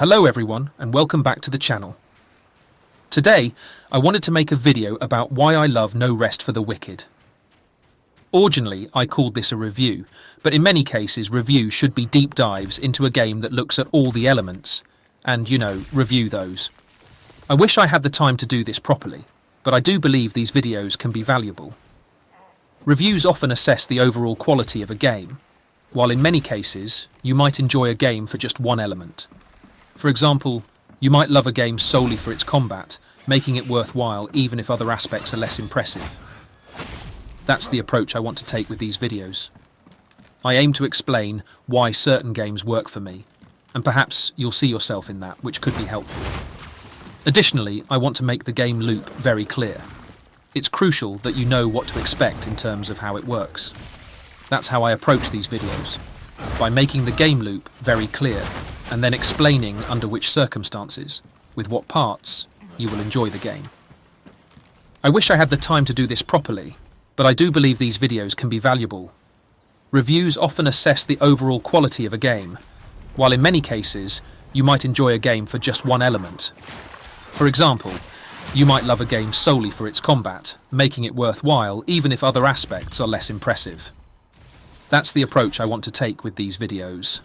Hello everyone and welcome back to the channel. Today, I wanted to make a video about why I love No Rest for the Wicked. Originally, I called this a review, but in many cases review should be deep dives into a game that looks at all the elements, and review those. I wish I had the time to do this properly, but I do believe these videos can be valuable. Reviews often assess the overall quality of a game, while in many cases, you might enjoy a game for just one element. For example, you might love a game solely for its combat, making it worthwhile even if other aspects are less impressive. That's the approach I want to take with these videos. I aim to explain why certain games work for me, and perhaps you'll see yourself in that, which could be helpful. Additionally, I want to make the game loop very clear. It's crucial that you know what to expect in terms of how it works. That's how I approach these videos, by making the game loop very clear, and then explaining under which circumstances, with what parts, you will enjoy the game. I wish I had the time to do this properly, but I do believe these videos can be valuable. Reviews often assess the overall quality of a game, while in many cases, you might enjoy a game for just one element. For example, you might love a game solely for its combat, making it worthwhile even if other aspects are less impressive. That's the approach I want to take with these videos.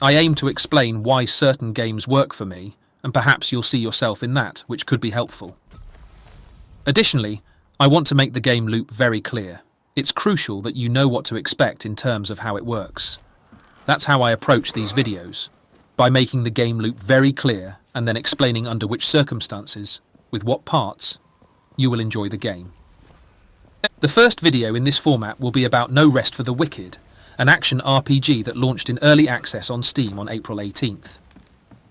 I aim to explain why certain games work for me, and perhaps you'll see yourself in that, which could be helpful. Additionally, I want to make the game loop very clear. It's crucial that you know what to expect in terms of how it works. That's how I approach these videos, by making the game loop very clear and then explaining under which circumstances, with what parts, you will enjoy the game. The first video in this format will be about No Rest for the Wicked, an action RPG that launched in early access on Steam on April 18th.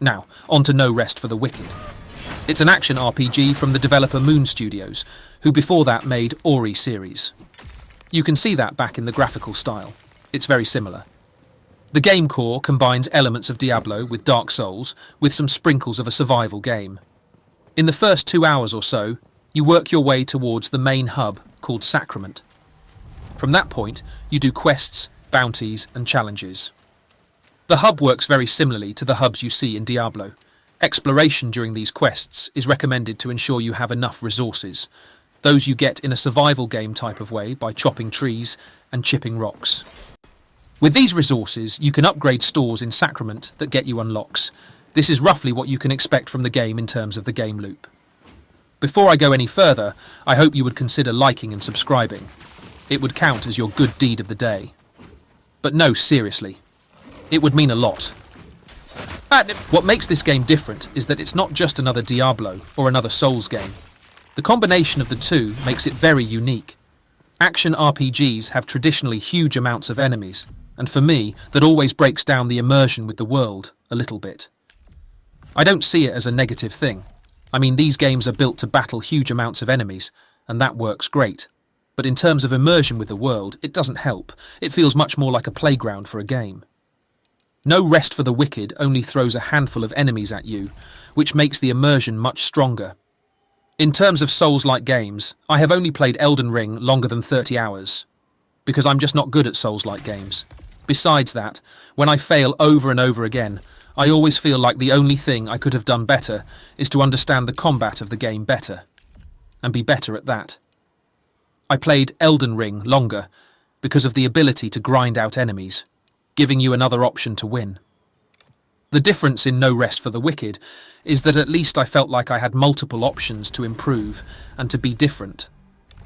Now, on to No Rest for the Wicked. It's an action RPG from the developer Moon Studios, who before that made Ori series. You can see that back in the graphical style. It's very similar. The game core combines elements of Diablo with Dark Souls, with some sprinkles of a survival game. In the first 2 hours or so, you work your way towards the main hub called Sacrament. From that point, you do quests, bounties, and challenges. The hub works very similarly to the hubs you see in Diablo. Exploration during these quests is recommended to ensure you have enough resources. Those you get in a survival game type of way by chopping trees and chipping rocks. With these resources, you can upgrade stores in Sacrament that get you unlocks. This is roughly what you can expect from the game in terms of the game loop. Before I go any further, I hope you would consider liking and subscribing. It would count as your good deed of the day. But no, seriously, it would mean a lot. What makes this game different is that it's not just another Diablo or another Souls game. The combination of the two makes it very unique. Action RPGs have traditionally huge amounts of enemies, and for me, that always breaks down the immersion with the world a little bit. I don't see it as a negative thing. I mean, these games are built to battle huge amounts of enemies, and that works great. But in terms of immersion with the world, it doesn't help. It feels much more like a playground for a game. No Rest for the Wicked only throws a handful of enemies at you, which makes the immersion much stronger. In terms of Souls-like games, I have only played Elden Ring longer than 30 hours, because I'm just not good at Souls-like games. Besides that, when I fail over and over again, I always feel like the only thing I could have done better is to understand the combat of the game better, and be better at that. I played Elden Ring longer because of the ability to grind out enemies, giving you another option to win. The difference in No Rest for the Wicked is that at least I felt like I had multiple options to improve and to be different.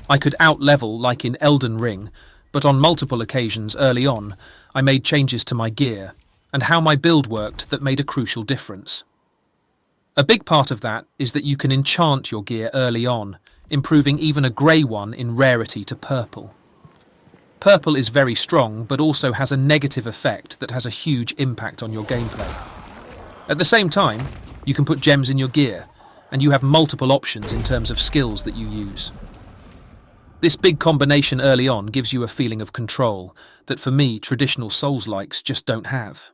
I could out-level like in Elden Ring, but on multiple occasions early on, I made changes to my gear and how my build worked that made a crucial difference. A big part of that is that you can enchant your gear early on, improving even a grey one in rarity to purple. Purple is very strong, but also has a negative effect that has a huge impact on your gameplay. At the same time, you can put gems in your gear, and you have multiple options in terms of skills that you use. This big combination early on gives you a feeling of control that for me traditional Souls-likes just don't have.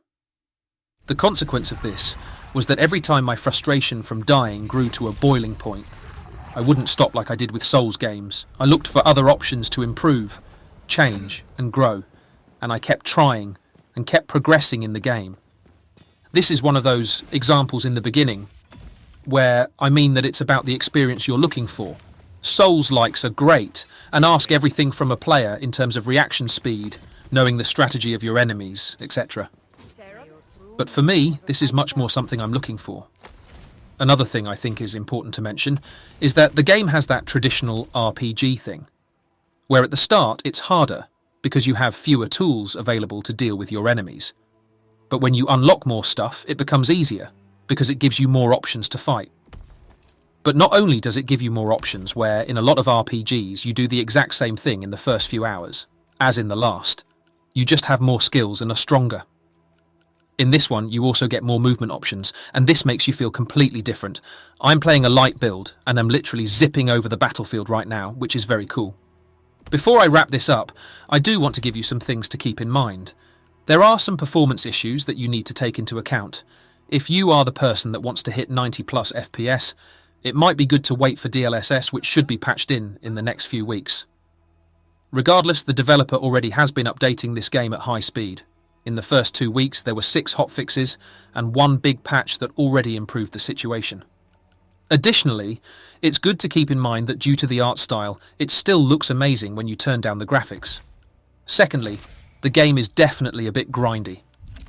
The consequence of this was that every time my frustration from dying grew to a boiling point, I wouldn't stop like I did with Souls games. I looked for other options to improve, change and grow, and I kept trying and kept progressing in the game. This is one of those examples in the beginning where I mean that it's about the experience you're looking for. Souls-likes are great and ask everything from a player in terms of reaction speed, knowing the strategy of your enemies, etc. But for me, this is much more something I'm looking for. Another thing I think is important to mention is that the game has that traditional RPG thing, where at the start it's harder because you have fewer tools available to deal with your enemies. But when you unlock more stuff, it becomes easier because it gives you more options to fight. But not only does it give you more options where in a lot of RPGs you do the exact same thing in the first few hours, as in the last, you just have more skills and are stronger. In this one, you also get more movement options, and this makes you feel completely different. I'm playing a light build, and I'm literally zipping over the battlefield right now, which is very cool. Before I wrap this up, I do want to give you some things to keep in mind. There are some performance issues that you need to take into account. If you are the person that wants to hit 90 plus FPS, it might be good to wait for DLSS, which should be patched in the next few weeks. Regardless, the developer already has been updating this game at high speed. In the first 2 weeks, there were 6 hotfixes and 1 big patch that already improved the situation. Additionally, it's good to keep in mind that due to the art style, it still looks amazing when you turn down the graphics. Secondly, the game is definitely a bit grindy.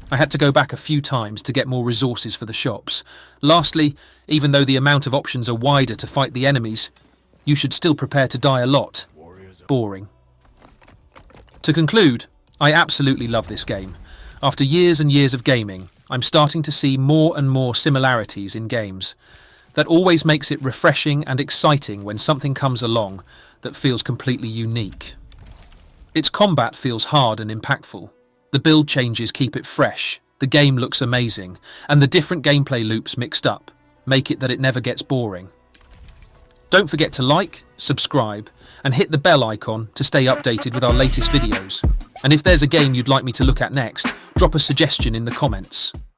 I had to go back a few times to get more resources for the shops. Lastly, even though the amount of options are wider to fight the enemies, you should still prepare to die a lot. Boring. To conclude, I absolutely love this game. After years and years of gaming, I'm starting to see more and more similarities in games. That always makes it refreshing and exciting when something comes along that feels completely unique. Its combat feels hard and impactful. The build changes keep it fresh, the game looks amazing, and the different gameplay loops mixed up make it that it never gets boring. Don't forget to like, subscribe, and hit the bell icon to stay updated with our latest videos. And if there's a game you'd like me to look at next, drop a suggestion in the comments.